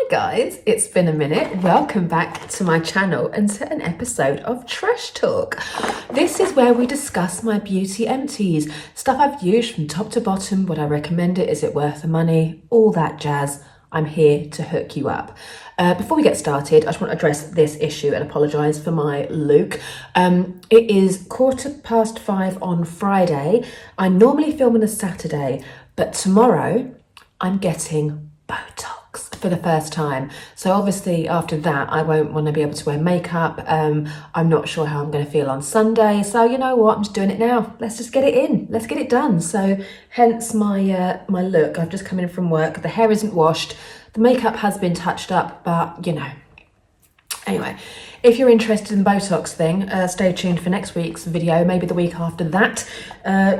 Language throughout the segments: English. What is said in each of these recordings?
Guys, it's been a minute. Welcome back to my channel and to an episode of Trash Talk. This is where we discuss my beauty empties, stuff I've used from top to bottom, would I recommend it, is it worth the money, all that jazz. I'm here to hook you up. Before we get started, I just want to address this issue and apologise for my look. It is 5:15 on Friday. I normally film on a Saturday, but tomorrow I'm getting Botox for the first time. So obviously after that, I won't want to be able to wear makeup. I'm not sure how I'm going to feel on Sunday. So you know what, I'm just doing it now. Let's just get it in. Let's get it done. So hence my my look. I've just come in from work. The hair isn't washed. The makeup has been touched up, but you know. Anyway, if you're interested in the Botox thing, stay tuned for next week's video, maybe the week after that,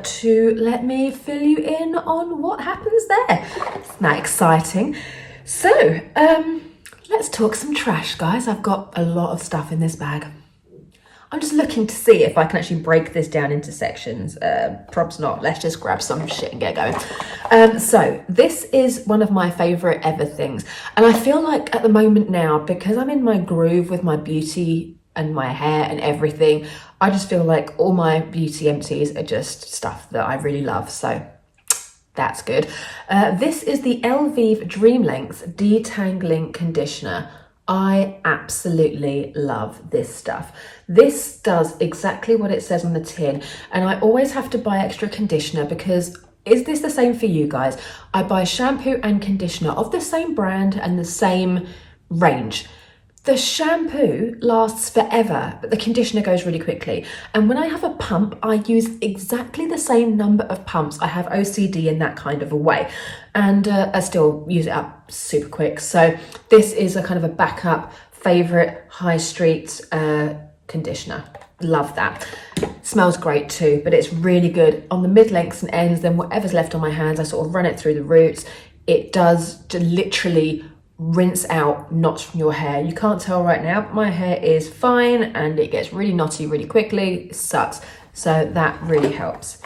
to let me fill you in on what happens there. Isn't that exciting? So, let's talk some trash, guys. I've got a lot of stuff in this bag. I'm just looking to see if I can actually break this down into sections. Probs not. Let's just grab some shit and get going. So this is one of my favourite ever things. And I feel like at the moment now, because I'm in my groove with my beauty and my hair and everything, I just feel like all my beauty empties are just stuff that I really love. So that's good. This is the Elvive Dream Length Detangling Conditioner. I absolutely love this stuff. This does exactly what it says on the tin, and I always have to buy extra conditioner because, is this the same for you guys? I buy shampoo and conditioner of the same brand and the same range. The shampoo lasts forever, but the conditioner goes really quickly. And when I have a pump, I use exactly the same number of pumps. I have OCD in that kind of a way. And I still use it up super quick. So this is a kind of a backup favourite high street conditioner. Love that. Smells great too, but it's really good on the mid-lengths and ends. Then whatever's left on my hands, I sort of run it through the roots. It does literally rinse out knots from your hair. You can't tell right now, but my hair is fine and it gets really knotty really quickly. It sucks. So that really helps.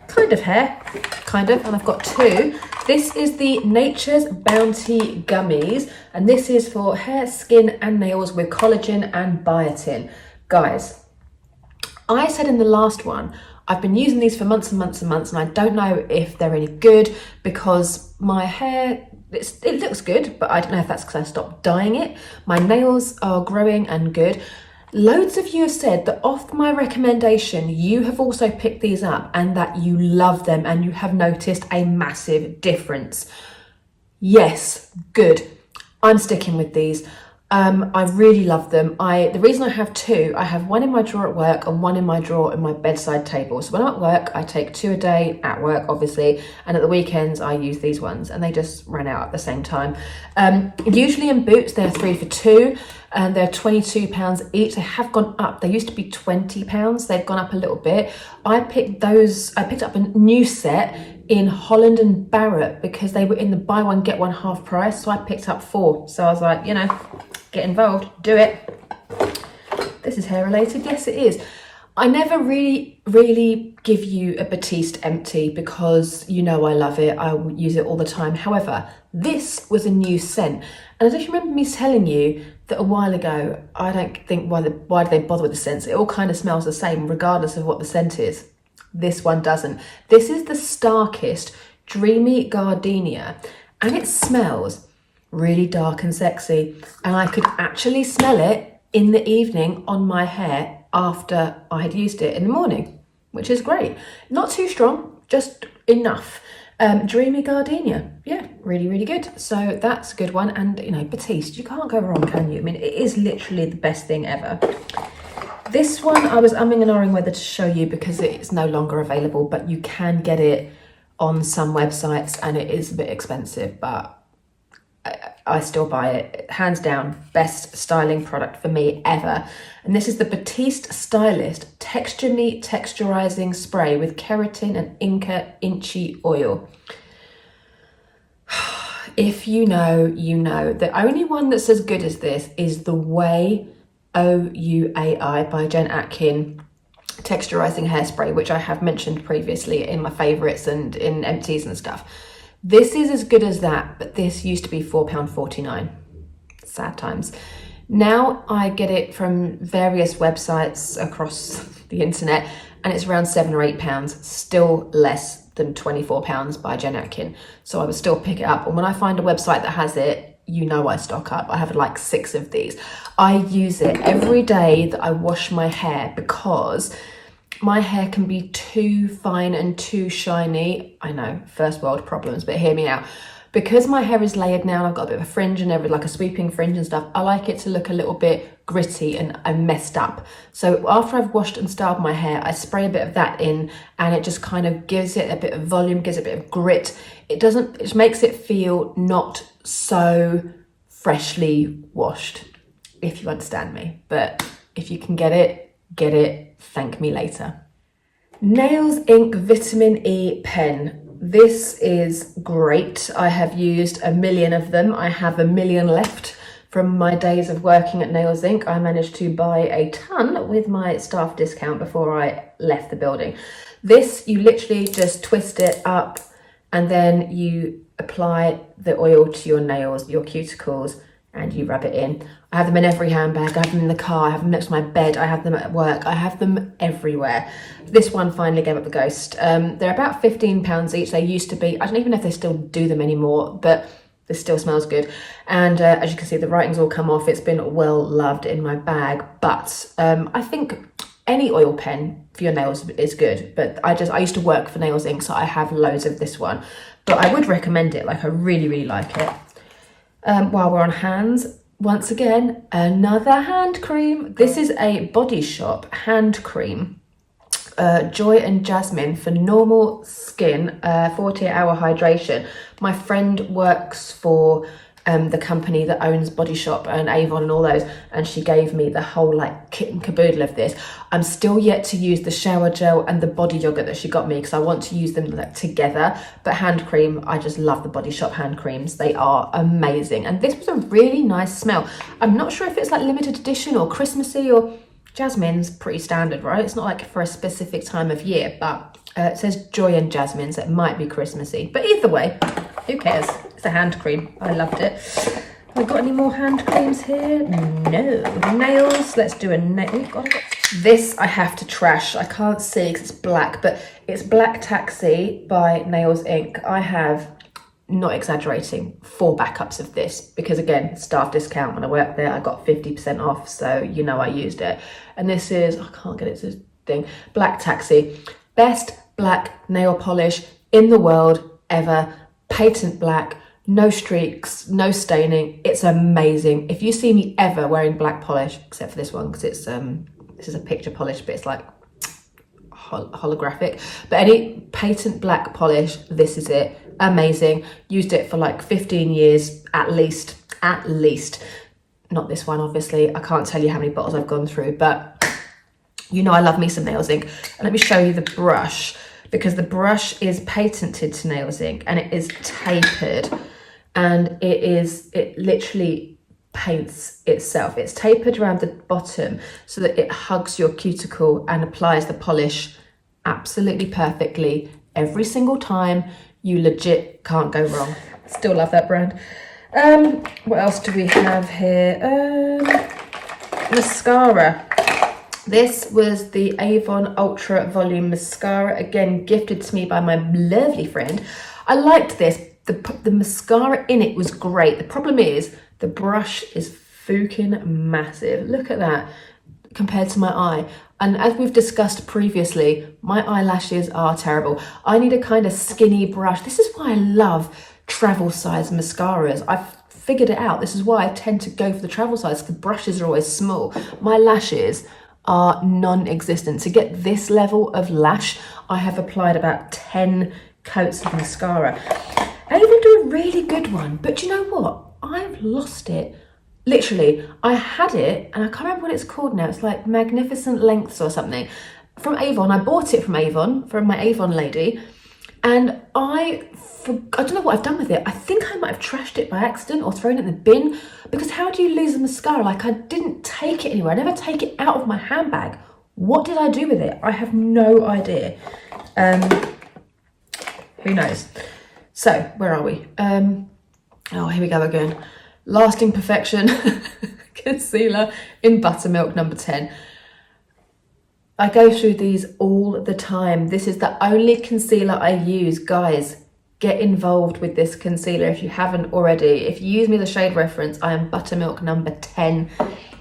Kind of hair, kind of, and I've got two. This is the Nature's Bounty Gummies, and this is for hair, skin and nails with collagen and biotin. Guys, I said in the last one, I've been using these for months and months and months, and I don't know if they're any good because my hair, it looks good, but I don't know if that's because I stopped dyeing it. My nails are growing and good. Loads of you have said that off my recommendation, you have also picked these up and that you love them and you have noticed a massive difference. Yes, good. I'm sticking with these. I really love them. The reason I have two, I have one in my drawer at work and one in my drawer in my bedside table. So when I'm at work, I take two a day at work, obviously, and at the weekends I use these ones, and they just ran out at the same time. Usually in Boots they're 3 for 2, and they're £22 each. They have gone up. They used to be £20. They've gone up a little bit. I picked up a new set in Holland and Barrett because they were in the buy one get one half price. So I picked up 4. So I was like, you know, get involved, do it. This is hair related. Yes, it is. I never really give you a Batiste empty because you know I love it. I use it all the time. However, this was a new scent. And I don't remember me telling you that a while ago, I don't think why did they bother with the scents? It all kind of smells the same regardless of what the scent is. This one doesn't. This is the Starkist Dreamy Gardenia, and it smells really dark and sexy, and I could actually smell it in the evening on my hair after I had used it in the morning, which is great. Not too strong, just enough. Dreamy Gardenia, yeah, really good. So that's a good one. And you know, Batiste, you can't go wrong, can you? I mean, it is literally the best thing ever. This one I was umming and ahhing whether to show you because it's no longer available, but you can get it on some websites and it is a bit expensive, but I still buy it. Hands down, best styling product for me ever. And this is the Batiste Stylist Texture Me Texturizing Spray with Keratin and Inca Inchi Oil. If you know, you know. The only one that's as good as this is the Way OUAI by Jen Atkin texturizing hairspray, which I have mentioned previously in my favorites and in empties and stuff. This is as good as that, but this used to be £4.49. Sad times. Now I get it from various websites across the internet, and it's around £7 or £8, still less than £24 by Jen Atkin. So I would still pick it up. And when I find a website that has it, you know I stock up. I have like 6 of these. I use it every day that I wash my hair because my hair can be too fine and too shiny. I know, first world problems, but hear me out. Because my hair is layered now, and I've got a bit of a fringe and like a sweeping fringe and stuff, I like it to look a little bit gritty and messed up. So after I've washed and styled my hair, I spray a bit of that in, and it just kind of gives it a bit of volume, gives it a bit of grit. It makes it feel not so freshly washed, if you understand me. But if you can get it, thank me later. Nails Ink Vitamin E pen. This is great. I have used 1 million of them. I have 1 million left from my days of working at Nails Ink. I managed to buy a ton with my staff discount before I left the building. This, you literally just twist it up and then you apply the oil to your nails, your cuticles, and you rub it in. I have them in every handbag. I have them in the car. I have them next to my bed. I have them at work. I have them everywhere. This one finally gave up the ghost. They're about £15 each. They used to be. I don't even know if they still do them anymore, but this still smells good. And as you can see, the writing's all come off. It's been well loved in my bag. But I think any oil pen for your nails is good. But I used to work for Nails Ink, so I have loads of this one. But I would recommend it. Like, I really, really like it. While we're on hands, once again, another hand cream. This is a Body Shop hand cream, Joy and Jasmine for normal skin, 48-hour hydration. My friend works for the company that owns Body Shop and Avon and all those, and she gave me the whole like kit and caboodle of this. I'm still yet to use the shower gel and the body yogurt that she got me because I want to use them like, together. But hand cream, I just love the Body Shop hand creams. They are amazing, and this was a really nice smell. I'm not sure if it's like limited edition or Christmassy, or Jasmine's pretty standard, right? It's not like for a specific time of year, but it says Joy and Jasmine, so it might be Christmassy. But either way, who cares? It's a hand cream. I loved it. Have I got any more hand creams here? No. Nails. Let's do a nail. Oh, this I have to trash. I can't see because it's black, but it's Black Taxi by Nails Ink. I have, not exaggerating, 4 backups of this because, again, staff discount. When I worked there, I got 50% off, so you know I used it. And this is, I can't get it to thing, Black Taxi. Best black nail polish in the world ever. Patent black, no streaks, no staining. It's amazing. If you see me ever wearing black polish, except for this one because it's this is a picture polish, but it's like holographic. But any patent black polish, this is it. Amazing. Used it for like 15 years at least. Not this one, obviously. I can't tell you how many bottles I've gone through, but you know I love me some Nails Ink. And let me show you the brush, because the brush is patented to Nails Ink and it is tapered, and it literally paints itself. It's tapered around the bottom so that it hugs your cuticle and applies the polish absolutely perfectly every single time. You legit can't go wrong. Still love that brand. What else do we have here? Mascara. This was the Avon Ultra Volume Mascara, again gifted to me by my lovely friend. I liked this. The mascara in it was great. The problem is the brush is fucking massive. Look at that compared to my eye. And as we've discussed previously, my eyelashes are terrible. I need a kind of skinny brush. This is why I love travel size mascaras. I've figured it out. This is why I tend to go for the travel size. The brushes are always small. My lashes are non-existent. To get this level of lash, I have applied about 10 coats of mascara. I even do a really good one, but you know what? I've lost it. Literally, I had it, and I can't remember what it's called now. It's like Magnificent Lengths or something. From Avon, I bought it from Avon, from my Avon lady, and I don't know what I've done with it. I think I might have trashed it by accident or thrown it in the bin, because how do you lose a mascara? Like, I didn't take it anywhere. I never take it out of my handbag. What did I do with it? I have no idea. Who knows? So where are we? Oh, here we go again. Lasting Perfection concealer in Buttermilk number 10. I go through these all the time. This is the only concealer I use. Guys, get involved with this concealer if you haven't already. If you use me as a shade reference, I am Buttermilk number 10.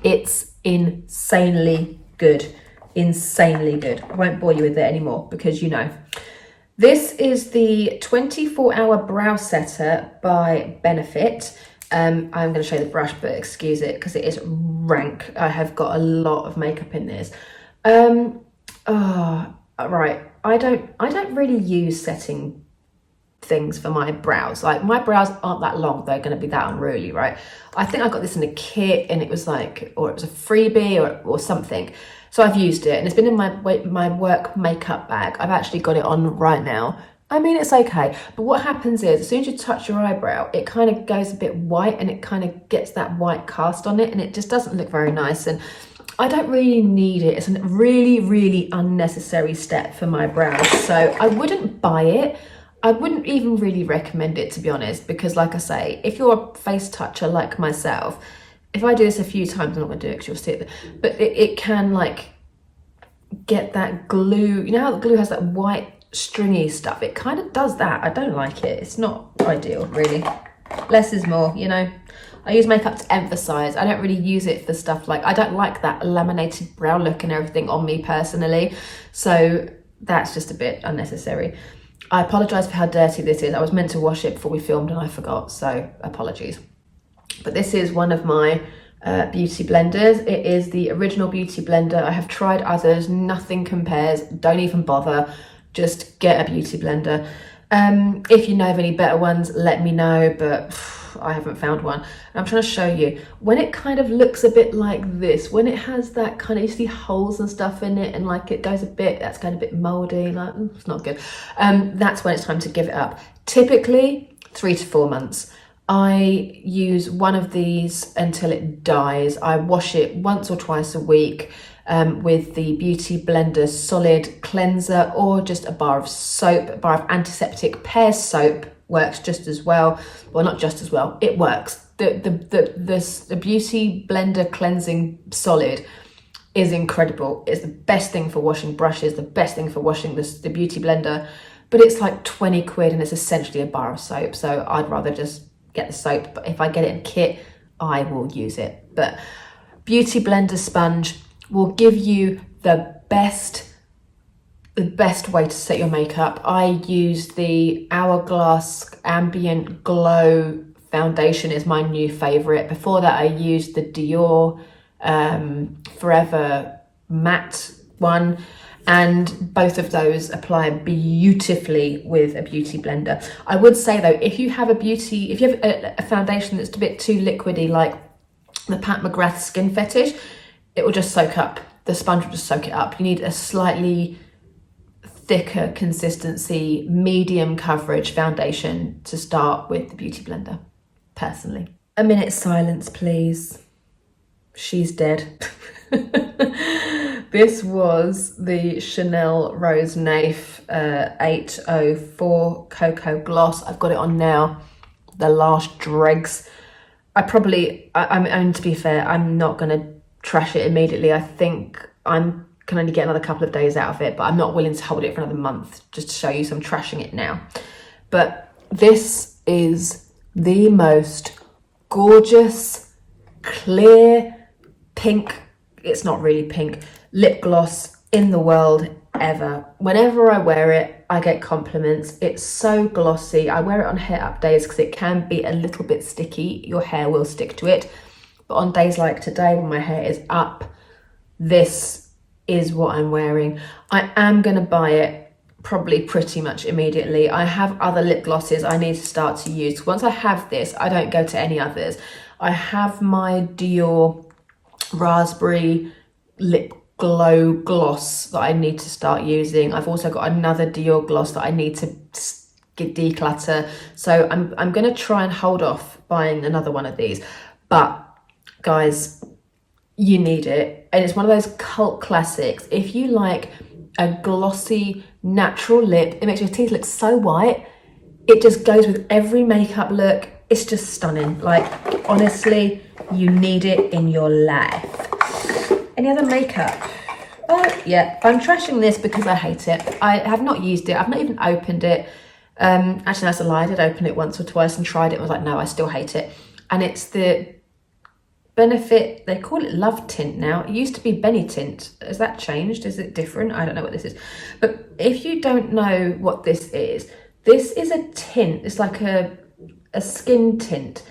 It's insanely good. Insanely good. I won't bore you with it anymore because you know. This is the 24-hour brow setter by Benefit. I'm going to show you the brush, but excuse it because it is rank. I have got a lot of makeup in this. Right. I don't really use setting things for my brows. Like, my brows aren't that long, they're going to be that unruly, right? I think I got this in a kit and it was like, or it was a freebie or something. So I've used it and it's been in my work makeup bag. I've actually got it on right now. I mean, it's okay. But what happens is, as soon as you touch your eyebrow, it kind of goes a bit white and it kind of gets that white cast on it and it just doesn't look very nice. And I don't really need it. It's a really, really unnecessary step for my brows. So I wouldn't buy it. I wouldn't even really recommend it, to be honest, because like I say, if you're a face toucher like myself, if I do this a few times, I'm not going to do it because you'll see it, but it can like get that glue. You know how the glue has that white stringy stuff? It kind of does that. I don't like it. It's not ideal, really. Less is more, you know. I use makeup to emphasize. I don't really use it for stuff like, I don't like that laminated brow look and everything on me personally. So that's just a bit unnecessary. I apologize for how dirty this is. I was meant to wash it before we filmed and I forgot, so apologies. But this is one of my beauty blenders. It is the original beauty blender. I have tried others, nothing compares. Don't even bother, just get a beauty blender. If you know of any better ones, let me know, but I haven't found one. And I'm trying to show you, when it kind of looks a bit like this, when it has that kind of, you see holes and stuff in it and like it goes a bit, that's kind of a bit moldy, like it's not good. That's when it's time to give it up. Typically 3 to 4 months. I use one of these until it dies. I wash it once or twice a week with the Beauty Blender Solid Cleanser or just a bar of soap, a bar of antiseptic pear soap works just as well. Well, not just as well, it works. The Beauty Blender Cleansing Solid is incredible. It's the best thing for washing brushes, the best thing for washing the Beauty Blender, but it's like 20 quid and it's essentially a bar of soap. So I'd rather just get the soap, but if I get it in a kit, I will use it. But Beauty Blender Sponge will give you the best way to set your makeup. I use the Hourglass Ambient Glow foundation, is my new favorite. Before that, I used the Dior Forever Matte one, and both of those apply beautifully with a beauty blender. I would say though, if you have a foundation that's a bit too liquidy, like the Pat McGrath Skin Fetish, it will just soak up. The sponge will just soak it up. You need a slightly thicker consistency, medium coverage foundation to start with the beauty blender, personally. A minute silence, please. She's dead. This was the Chanel Rose Naif 804 Cocoa Gloss. I've got it on now, the last dregs. And to be fair, I'm not going to trash it immediately. I think I can only get another couple of days out of it, but I'm not willing to hold it for another month, just to show you some trashing it now. But this is the most gorgeous, clear, pink, it's not really pink, lip gloss in the world ever. Whenever I wear it, I get compliments. It's so glossy. I wear it on hair up days because it can be a little bit sticky. Your hair will stick to it. But on days like today, when my hair is up, this is what I'm wearing. I am going to buy it probably pretty much immediately. I have other lip glosses I need to start to use. Once I have this, I don't go to any others. I have my Dior Raspberry Lip Glow gloss that I need to start using. I've also got another Dior gloss that I need to declutter. So I'm going to try and hold off buying another one of these. But guys, you need it. And it's one of those cult classics. If you like a glossy, natural lip, it makes your teeth look so white. It just goes with every makeup look. It's just stunning. Like, honestly, you need it in your life. Any other makeup? Oh, yeah, I'm trashing this because I hate it. I have not used it. I've not even opened it. Actually, that's a lie. I did open it once or twice and tried it and was like, no, I still hate it. And it's the Benefit, they call it Love Tint now. It used to be Benny Tint. Has that changed? Is it different? I don't know what this is. But if you don't know what this is a tint. It's like a skin tint.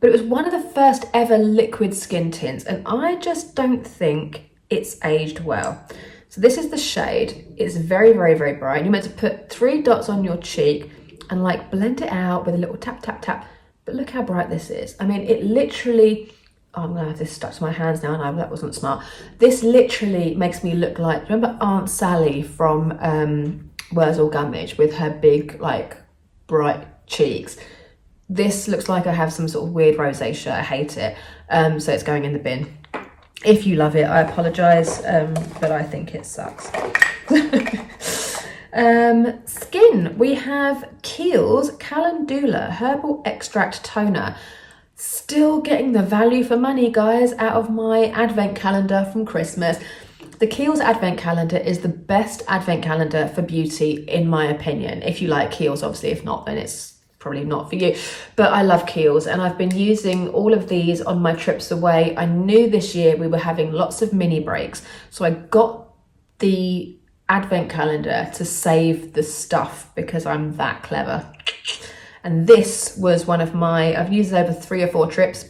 But it was one of the first ever liquid skin tints. And I just don't think it's aged well. So this is the shade. It's very, very, very bright. You're meant to put 3 dots on your cheek and like blend it out with a little tap, tap, tap. But look how bright this is. I mean, it literally... Oh, I'm gonna have this stuck to my hands now. No, that wasn't smart. This literally makes me look like, remember Aunt Sally from Wurzel Gummidge with her big, like, bright cheeks? This looks like I have some sort of weird rosacea. I hate it. So it's going in the bin. If you love it, I apologise, but I think it sucks. Skin, we have Kiehl's Calendula Herbal Extract Toner. Still getting the value for money, guys, out of my advent calendar from Christmas. The Kiehl's advent calendar is the best advent calendar for beauty, in my opinion. If you like Kiehl's, obviously. If not, then it's probably not for you. But I love Kiehl's, and I've been using all of these on my trips away. I knew this year we were having lots of mini breaks, so I got the advent calendar to save the stuff because I'm that clever. And this was one of my, I've used it over 3 or 4 trips.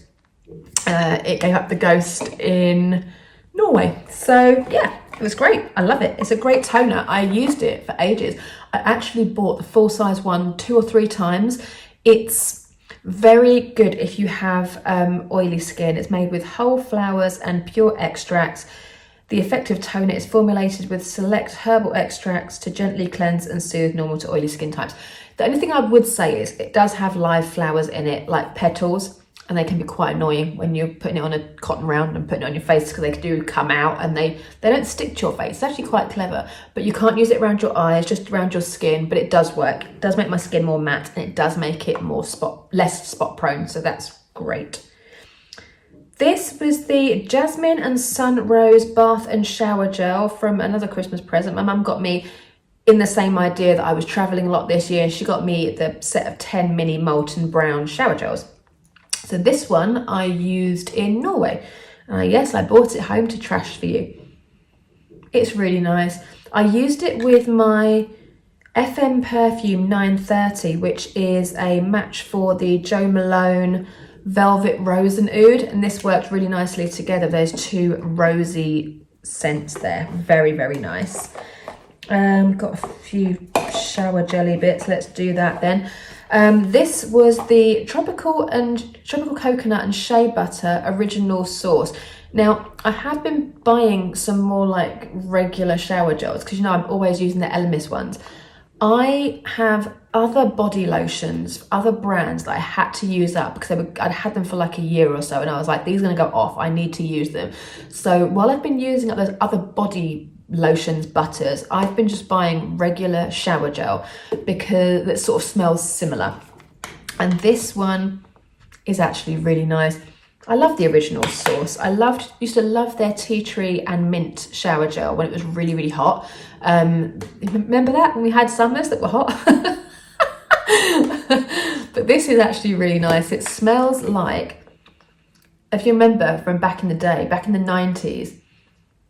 It gave up the ghost in Norway. So yeah, it was great. I love it. It's a great toner. I used it for ages. I actually bought the full size one 2 or 3 times. It's very good if you have oily skin. It's made with whole flowers and pure extracts. The effective toner is formulated with select herbal extracts to gently cleanse and soothe normal to oily skin types. The only thing I would say is it does have live flowers in it, like petals, and they can be quite annoying when you're putting it on a cotton round and putting it on your face because they do come out and they don't stick to your face. It's actually quite clever, but you can't use it around your eyes, just around your skin, but it does work. It does make my skin more matte and it does make it more less spot prone, so that's great. This was the Jasmine and Sun Rose Bath and Shower Gel from another Christmas present. My mum got me in the same idea that I was traveling a lot this year. She got me the set of 10 mini molten brown shower gels. So this one I used in Norway. Yes, I brought it home to trash for you. It's really nice. I used it with my FM Perfume 930, which is a match for the Jo Malone Velvet Rose and Oud, and this worked really nicely together. There's 2 rosy scents there. Very, very nice. Got a few shower jelly bits. Let's do that then. This was the tropical coconut and shea butter original sauce. Now I have been buying some more like regular shower gels because, you know, I'm always using the Elemis ones. I have other body lotions, other brands that I had to use up because I'd had them for like a year or so, and I was like, these are going to go off. I need to use them. So while I've been using up those other body lotions, butters, I've been just buying regular shower gel because it sort of smells similar. And this one is actually really nice. I love the original sauce. Used to love their tea tree and mint shower gel when it was really, really hot. Remember that when we had summers that were hot? But this is actually really nice. It smells like, if you remember from back in the day, back in the 90s,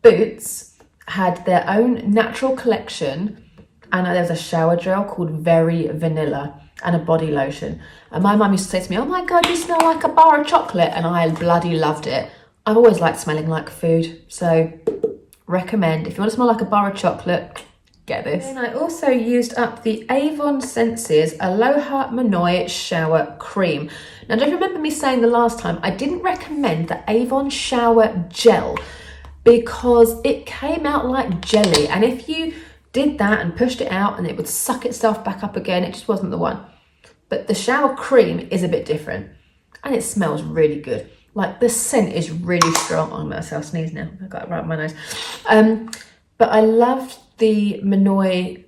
Boots had their own natural collection, and there was a shower gel called Very Vanilla and a body lotion. And my mum used to say to me, oh my God, you smell like a bar of chocolate. And I bloody loved it. I've always liked smelling like food. So recommend, if you want to smell like a bar of chocolate, get this. And I also used up the Avon Senses Aloha Manoi Shower Cream. Now, don't remember me saying the last time, I didn't recommend the Avon Shower Gel because it came out like jelly. And if you did that and pushed it out and it would suck itself back up again, it just wasn't the one. But the shower cream is a bit different and it smells really good. Like the scent is really strong. Oh, I'm gonna sneeze now. I got it right up my nose. But I loved the Manoi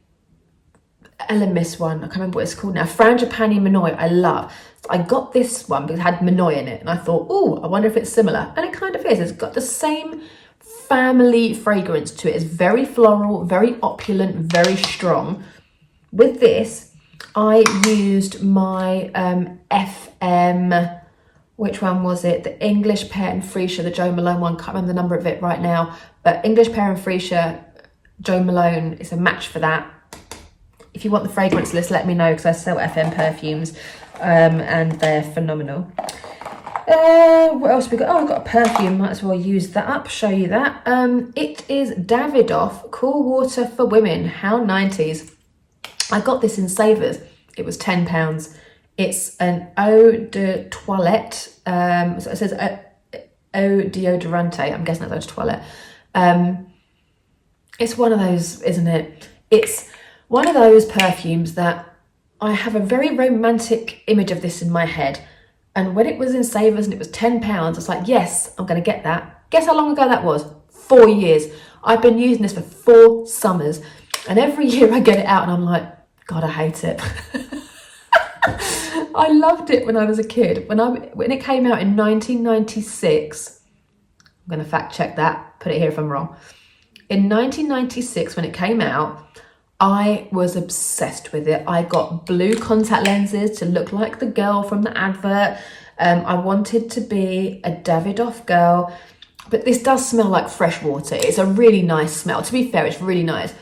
Elemis one, I can't remember what it's called now, Frangipani Manoi, I love. So I got this one because it had Manoi in it, and I thought, oh, I wonder if it's similar. And it kind of is. It's got the same family fragrance to it. It's very floral, very opulent, very strong. With this, I used my FM, which one was it? The English Pear and Freesia, the Jo Malone one. Can't remember the number of it right now, but English Pear and Freesia, Jo Malone is a match for that. If you want the fragrance list, let me know, because I sell FM perfumes and they're phenomenal. What else we got? Oh, I've got a perfume. Might as well use that up, show you that. It is Davidoff Cool Water for Women. How 90s. I got this in Savers. It was £10. It's an eau de toilette. So it says eau deodorante. I'm guessing that's eau de toilette. It's one of those, isn't it? It's one of those perfumes that I have a very romantic image of this in my head. And when it was in Savers and it was £10, I was like, yes, I'm going to get that. Guess how long ago that was? 4 years. I've been using this for 4 summers. And every year I get it out and I'm like, God, I hate it. I loved it when I was a kid. When it came out in 1996, I'm going to fact check that, put it here if I'm wrong. In 1996, when it came out, I was obsessed with it. I got blue contact lenses to look like the girl from the advert. I wanted to be a Davidoff girl, but this does smell like fresh water. It's a really nice smell. To be fair, it's really nice.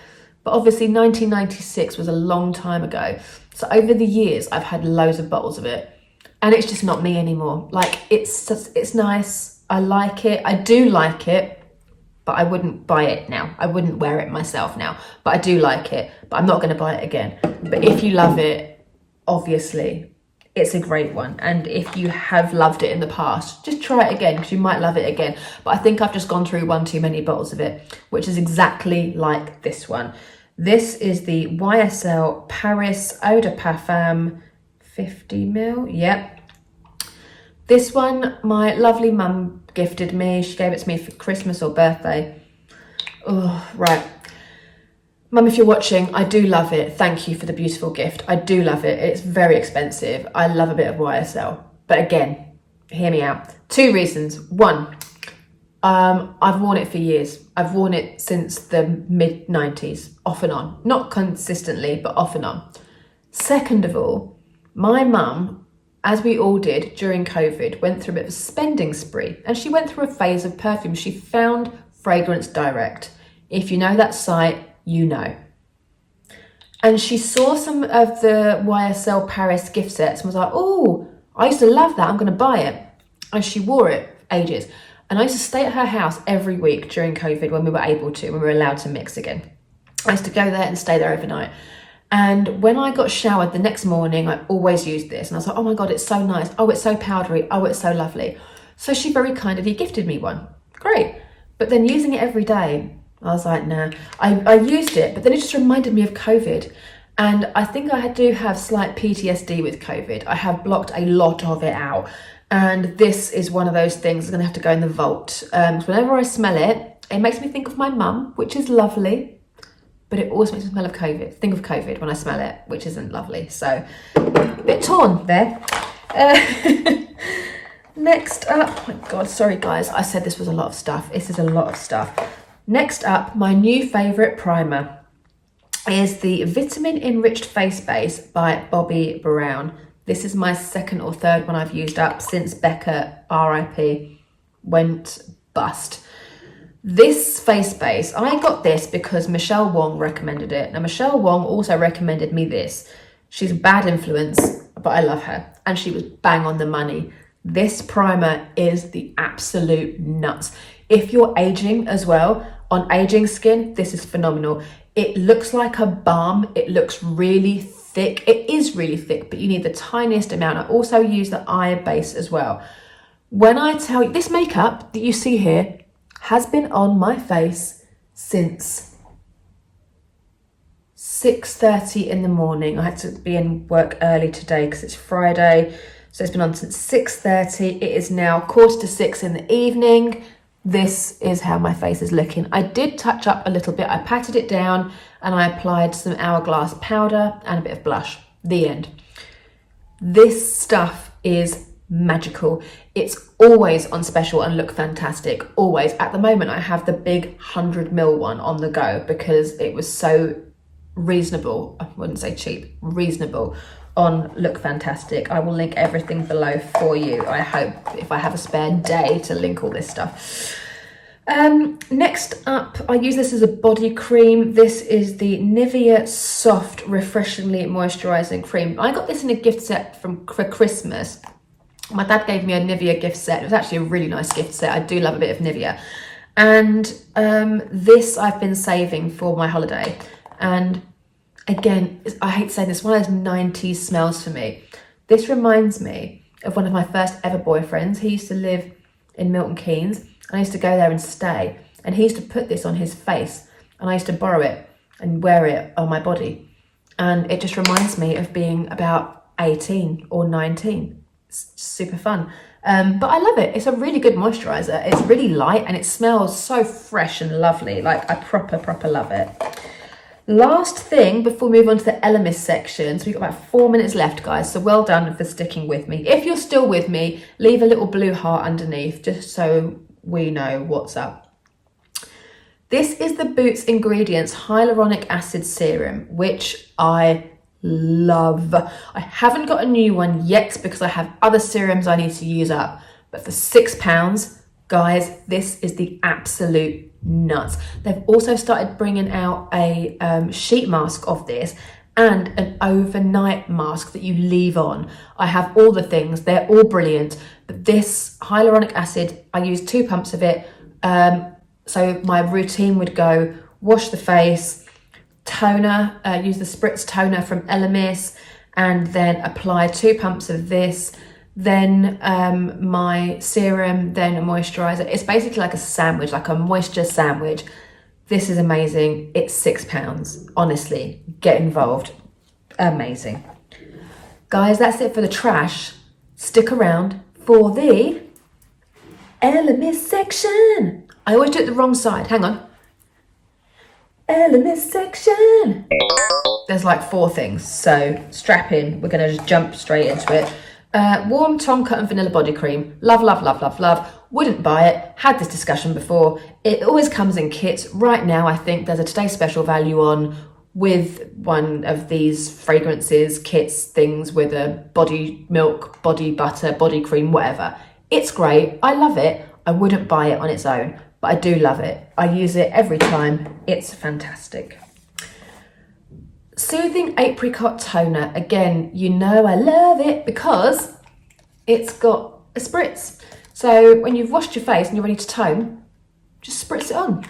But obviously 1996 was a long time ago. So over the years, I've had loads of bottles of it and it's just not me anymore. Like it's nice. I like it. I do like it. But I wouldn't buy it now. I wouldn't wear it myself now, but I do like it, but I'm not going to buy it again. But if you love it, obviously it's a great one. And if you have loved it in the past, just try it again, because you might love it again. But I think I've just gone through one too many bottles of it, which is exactly like this one. This is the YSL Paris Eau de Parfum 50ml. Yep. This one, my lovely mum gifted me. She gave it to me for Christmas or birthday. Oh, right. Mum, if you're watching, I do love it. Thank you for the beautiful gift. I do love it. It's very expensive. I love a bit of YSL. But again, hear me out. 2 reasons. 1, I've worn it for years. I've worn it since the mid-90s, off and on. Not consistently, but off and on. Second of all, my mum, as we all did during COVID, went through a bit of a spending spree, and she went through a phase of perfume. She found Fragrance Direct. If you know that site, you know. And she saw some of the YSL Paris gift sets and was like, oh, I used to love that, I'm going to buy it. And she wore it ages. And I used to stay at her house every week during COVID when we were able to, when we were allowed to mix again. I used to go there and stay there overnight. And when I got showered the next morning, I always used this. And I was like, oh my God, it's so nice. Oh, it's so powdery. Oh, it's so lovely. So she very kindly gifted me one. Great. But then using it every day, I was like, nah. I used it, but then it just reminded me of COVID. And I think I do have slight PTSD with COVID. I have blocked a lot of it out. And this is one of those things that's going to have to go in the vault. Whenever I smell it, it makes me think of my mum, which is lovely. But it always makes me smell of COVID. Think of COVID when I smell it, which isn't lovely. So, a bit torn there. Next up, oh my God, sorry guys. I said this was a lot of stuff. This is a lot of stuff. Next up, my new favourite primer is the Vitamin Enriched Face Base by Bobbi Brown. This is my 2nd or 3rd one I've used up since Becca, RIP, went bust. This face base, I got this because Michelle Wong recommended it. Now, Michelle Wong also recommended me this. She's a bad influence, but I love her. And she was bang on the money. This primer is the absolute nuts. If you're aging as well, on aging skin, this is phenomenal. It looks like a balm. It looks really thick. It is really thick, but you need the tiniest amount. I also use the eye base as well. When I tell you, this makeup that you see here has been on my face since 6:30 in the morning. I had to be in work early today because it's Friday. So it's been on since 6:30. It is now 5:45 in the evening. this is how my face is looking. I did touch up a little bit. I patted it down and I applied some Hourglass powder and a bit of blush. The end. This stuff is magical. It's always on special and look fantastic, always. At the moment, I have the big 100ml one on the go because it was so reasonable. I wouldn't say cheap, reasonable on Look Fantastic. I will link everything below for you. I hope if I have a spare day to link all this stuff. Next up, I use this as a body cream. This is the Nivea Soft Refreshingly Moisturising Cream. I got this in a gift set for Christmas. My dad gave me a Nivea gift set. It was actually a really nice gift set. I do love a bit of Nivea. And this I've been saving for my holiday. And again, I hate saying this, one of those 90s smells for me. This reminds me of one of my first ever boyfriends. He used to live in Milton Keynes, and I used to go there and stay. And he used to put this on his face, and I used to borrow it and wear it on my body. And it just reminds me of being about 18 or 19. It's super fun. But I love it. It's a really good moisturiser. It's really light and it smells so fresh and lovely. Like, I proper love it. Last thing before we move on to the Elemis section, so we've got about 4 minutes left, guys, so well done for sticking with me. If you're still with me, leave a little blue heart underneath just so we know what's up. This is the Boots Ingredients Hyaluronic Acid Serum, which I love. I haven't got a new one yet because I have other serums I need to use up, but for £6, guys, this is the absolute nuts. They've also started bringing out a sheet mask of this and an overnight mask that you leave on. I have all the things, they're all brilliant, but this hyaluronic acid, I use 2 pumps of it. So my routine would go wash the face, toner, use the spritz toner from Elemis, and then apply 2 pumps of this, then my serum, then a moisturizer. It's basically like a sandwich, like a moisture sandwich. This is amazing. It's £6. Honestly, get involved. Amazing. Guys, that's it for the trash. Stick around for the Elemis section. I always do it the wrong side. Hang on. Elemis section. There's like 4 things, so strap in. We're going to just jump straight into it. Warm Tonka and Vanilla Body Cream. Love, love, love, love, love. Wouldn't buy it. Had this discussion before. It always comes in kits. Right now, I think there's a Today Special value on with one of these fragrances, kits, things with a body milk, body butter, body cream, whatever. It's great. I love it. I wouldn't buy it on its own, but I do love it. I use it every time. It's fantastic. Soothing Apricot Toner. Again, you know I love it because it's got a spritz. So when you've washed your face and you're ready to tone, just spritz it on.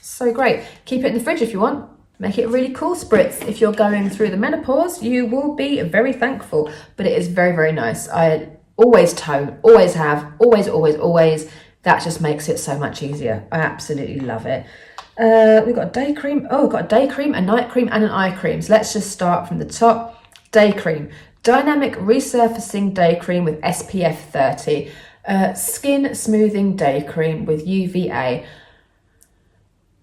So great. Keep it in the fridge if you want. Make it a really cool spritz. If you're going through the menopause, you will be very thankful. But it is very, very nice. I always tone, always have, always, always, always. That just makes it so much easier. I absolutely love it. We've got a day cream. Oh, we've got a day cream, a night cream, and an eye cream. So let's just start from the top. Day cream. Dynamic Resurfacing Day Cream with SPF 30. Skin Smoothing Day Cream with UVA.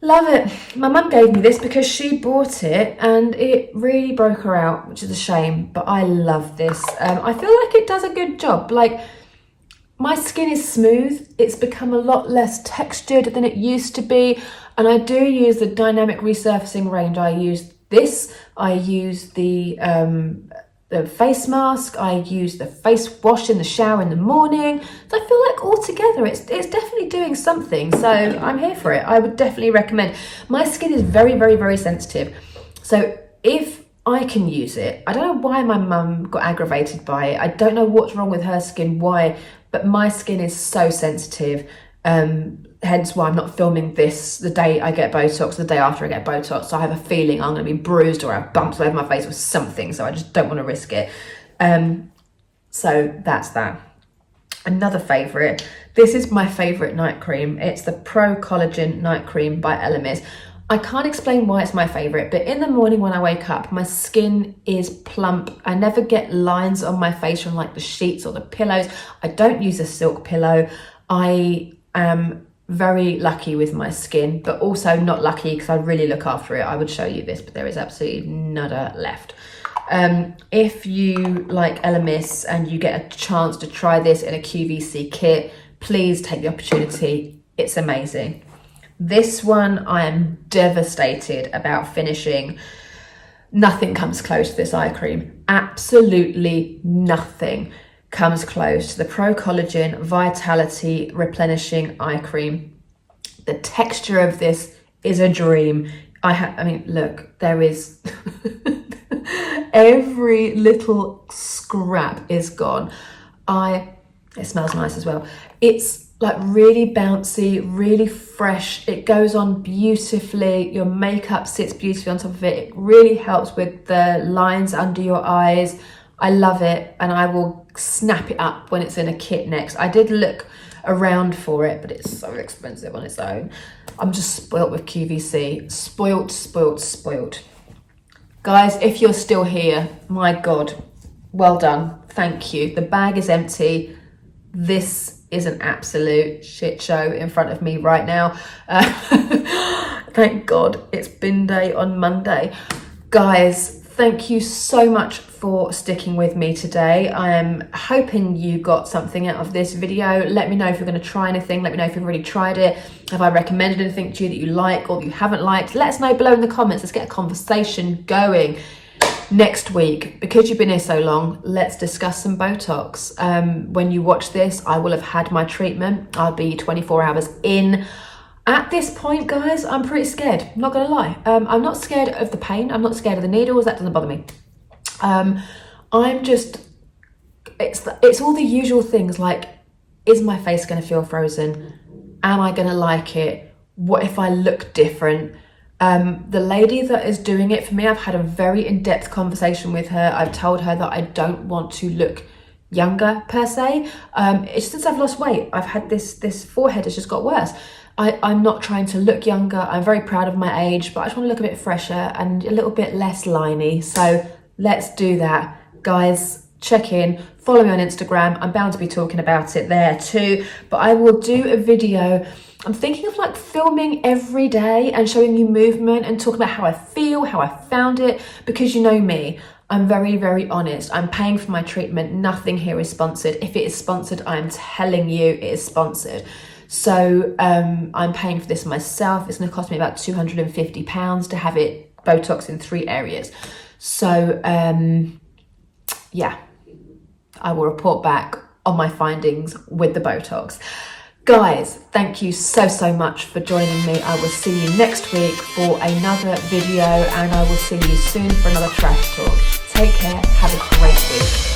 Love it. My mum gave me this because she bought it and it really broke her out, which is a shame, but I love this. I feel like it does a good job. Like, my skin is smooth. It's become a lot less textured than it used to be. And I do use the Dynamic Resurfacing range. I use this. I use the face mask. I use the face wash in the shower in the morning. So I feel like altogether it's definitely doing something. So I'm here for it. I would definitely recommend. My skin is very, very, very sensitive. So if I can use it, I don't know why my mum got aggravated by it. I don't know what's wrong with her skin, why, but my skin is so sensitive. Hence why I'm not filming this the day I get Botox, the day after I get Botox. So I have a feeling I'm going to be bruised or I have bumps all over my face or something. So I just don't want to risk it. So that's that. Another favourite. This is my favourite night cream. It's the Pro Collagen Night Cream by Elemis. I can't explain why it's my favourite, but in the morning when I wake up, my skin is plump. I never get lines on my face from like the sheets or the pillows. I don't use a silk pillow. I am very lucky with my skin, but also not lucky because I really look after it. I would show you this, but there is absolutely nada left. If you like Elemis and you get a chance to try this in a QVC kit, please take the opportunity. It's amazing. This one I am devastated about finishing. Nothing comes close to this eye cream. Absolutely nothing comes close to the Pro Collagen Vitality Replenishing Eye Cream. The texture of this is a dream. I mean, look, there is every little scrap is gone. It smells nice as well. It's like really bouncy, really fresh. It goes on beautifully. Your makeup sits beautifully on top of it. It really helps with the lines under your eyes. I love it, and I will snap it up when it's in a kit next. I did look around for it, but it's so expensive on its own. I'm just spoilt with QVC. Spoilt, spoilt, spoilt. Guys, if you're still here, my God, well done. Thank you. The bag is empty. This is an absolute shit show in front of me right now. Thank God it's bin day on Monday. Guys, thank you so much for sticking with me today. I am hoping you got something out of this video. Let me know if you're going to try anything. Let me know if you've already tried it. Have I recommended anything to you that you like or that you haven't liked? Let us know below in the comments. Let's get a conversation going. Next week, because you've been here so long, let's discuss some Botox. When you watch this, I will have had my treatment. I'll be 24 hours in. At this point, guys, I'm pretty scared. I'm not gonna lie. I'm not scared of the pain. I'm not scared of the needles. That doesn't bother me. I'm just, it's all the usual things like, is my face gonna feel frozen? Am I gonna like it? What if I look different? The lady that is doing it for me, I've had a very in-depth conversation with her. I've told her that I don't want to look younger per se. It's since I've lost weight, I've had this forehead has just got worse. I'm not trying to look younger. I'm very proud of my age, but I just want to look a bit fresher and a little bit less liney. So let's do that. Guys, check in, follow me on Instagram. I'm bound to be talking about it there too, but I will do a video. I'm thinking of like filming every day and showing you movement and talking about how I feel, how I found it, because you know me, I'm very, very honest. I'm paying for my treatment. Nothing here is sponsored. If it is sponsored, I'm telling you it is sponsored. So I'm paying for this myself. It's going to cost me about £250 to have it Botox in 3 areas. So yeah, I will report back on my findings with the Botox. Guys, thank you so much for joining me. I will see you next week for another video, and I will see you soon for another trash talk. Take care. Have a great week.